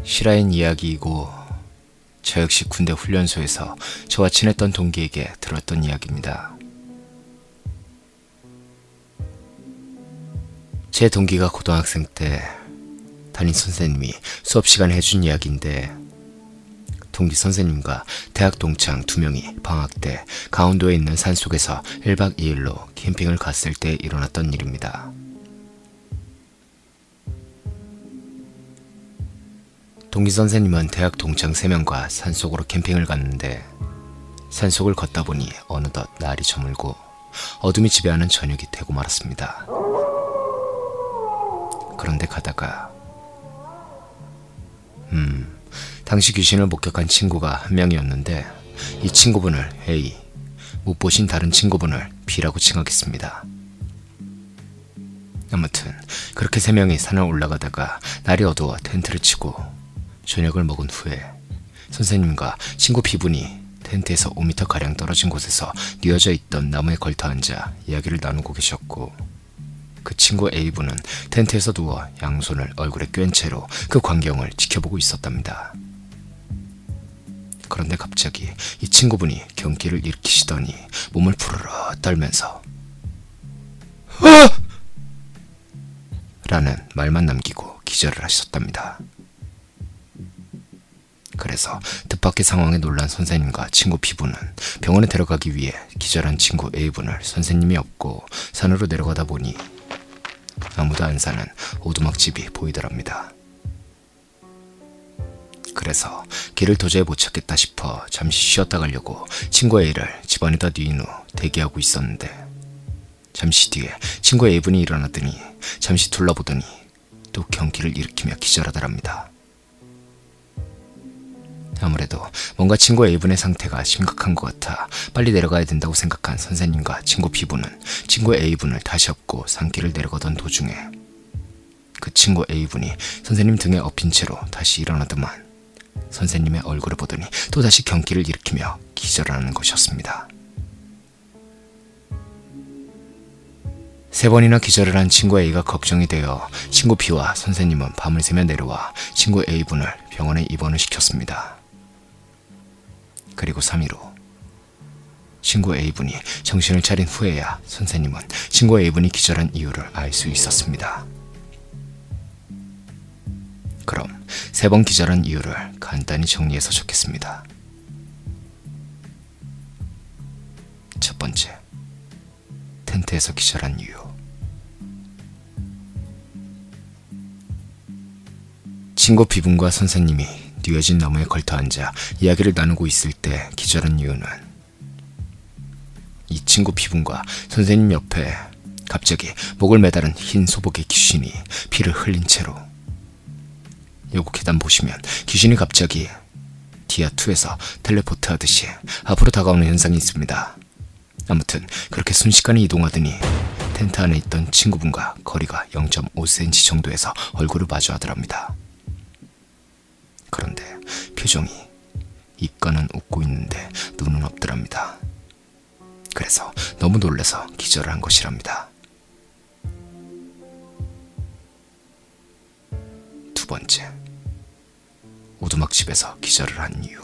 실화인 이야기이고 저 역시 군대 훈련소에서 저와 친했던 동기에게 들었던 이야기입니다. 제 동기가 고등학생 때 담임 선생님이 수업 시간에 해준 이야기인데, 동기 선생님과 대학 동창 2명이 방학 때 강원도에 있는 산속에서 1박 2일로 캠핑을 갔을 때 일어났던 일입니다. 동기 선생님은 대학 동창 3명과 산속으로 캠핑을 갔는데, 산속을 걷다 보니 어느덧 날이 저물고 어둠이 지배하는 저녁이 되고 말았습니다. 그런데 가다가 당시 귀신을 목격한 친구가 한 명이었는데, 이 친구분을 A, 못 보신 다른 친구분을 B라고 칭하겠습니다. 아무튼 그렇게 3명이 산을 올라가다가 날이 어두워 텐트를 치고 저녁을 먹은 후에 선생님과 친구 B분이 텐트에서 5m가량 떨어진 곳에서 뉘어져 있던 나무에 걸터 앉아 이야기를 나누고 계셨고, 그 친구 A분은 텐트에서 누워 양손을 얼굴에 꿰은 채로 그 광경을 지켜보고 있었답니다. 그런데 갑자기 이 친구분이 경기를 일으키시더니 몸을 부르르 떨면서 "아!" 라는 말만 남기고 기절을 하셨답니다. 그래서 뜻밖의 상황에 놀란 선생님과 친구 B분은 병원에 데려가기 위해 기절한 친구 A분을 선생님이 업고 산으로 내려가다 보니 아무도 안 사는 오두막집이 보이더랍니다. 그래서 길을 도저히 못 찾겠다 싶어 잠시 쉬었다 가려고 친구 A를 집안에다 뉘인 후 대기하고 있었는데, 잠시 뒤에 친구 A분이 일어나더니 잠시 둘러보더니 또 경기를 일으키며 기절하더랍니다. 아무래도 뭔가 친구 A분의 상태가 심각한 것 같아 빨리 내려가야 된다고 생각한 선생님과 친구 B분은 친구 A분을 다시 업고 산길을 내려가던 도중에 그 친구 A분이 선생님 등에 엎인 채로 다시 일어나더만 선생님의 얼굴을 보더니 또다시 경기를 일으키며 기절하는 것이었습니다. 3번이나 기절을 한 친구 A가 걱정이 되어 친구 B와 선생님은 밤을 새며 내려와 친구 A분을 병원에 입원을 시켰습니다. 그리고 3일 후 친구 A분이 정신을 차린 후에야 선생님은 친구 A분이 기절한 이유를 알 수 있었습니다. 그럼 3번 기절한 이유를 간단히 정리해서 적겠습니다. 첫 번째, 텐트에서 기절한 이유. 친구 B분과 선생님이 뉘어진 나무에 걸터 앉아 이야기를 나누고 있을 때 기절한 이유는, 이 친구 B분과 선생님 옆에 갑자기 목을 매달은 흰 소복의 귀신이 피를 흘린 채로, 요거 계단 보시면 귀신이 갑자기 디아2에서 텔레포트 하듯이 앞으로 다가오는 현상이 있습니다. 아무튼 그렇게 순식간에 이동하더니 텐트 안에 있던 친구분과 거리가 0.5cm 정도에서 얼굴을 마주하더랍니다. 그런데 표정이, 입가는 웃고 있는데 눈은 없더랍니다. 그래서 너무 놀라서 기절을 한 것이랍니다. 두 번째, 오두막집에서 기절을 한 이유.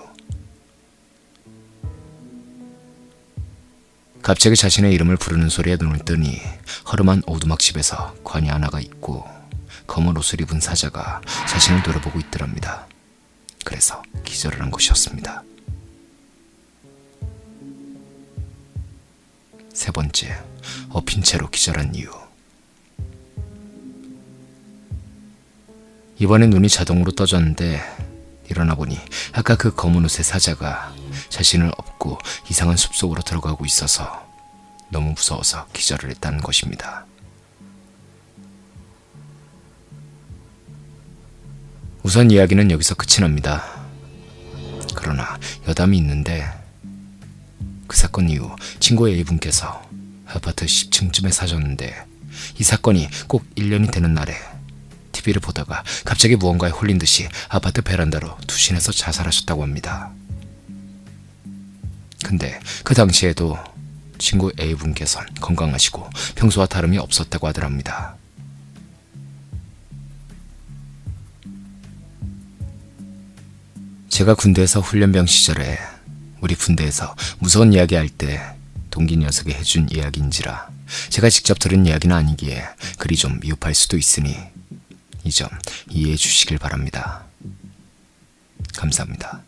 갑자기 자신의 이름을 부르는 소리에 눈을 뜨니 허름한 오두막집에서 관이 하나가 있고 검은 옷을 입은 사자가 자신을 돌아보고 있더랍니다. 그래서 기절을 한 것이었습니다. 세 번째, 엎인 채로 기절한 이유. 이번엔 눈이 자동으로 떠졌는데 일어나 보니 아까 그 검은 옷의 사자가 자신을 업고 이상한 숲속으로 들어가고 있어서 너무 무서워서 기절을 했다는 것입니다. 우선 이야기는 여기서 끝이 납니다. 그러나 여담이 있는데, 그 사건 이후 친구 A분께서 아파트 10층쯤에 사셨는데, 이 사건이 꼭 1년이 되는 날에 TV를 보다가 갑자기 무언가에 홀린 듯이 아파트 베란다로 투신해서 자살하셨다고 합니다. 근데 그 당시에도 친구 A분께선 건강하시고 평소와 다름이 없었다고 하더랍니다. 제가 군대에서 훈련병 시절에 우리 군대에서 무서운 이야기 할 때 동기 녀석이 해준 이야기인지라 제가 직접 들은 이야기는 아니기에 글이 좀 미흡할 수도 있으니 이 점 이해해 주시길 바랍니다. 감사합니다.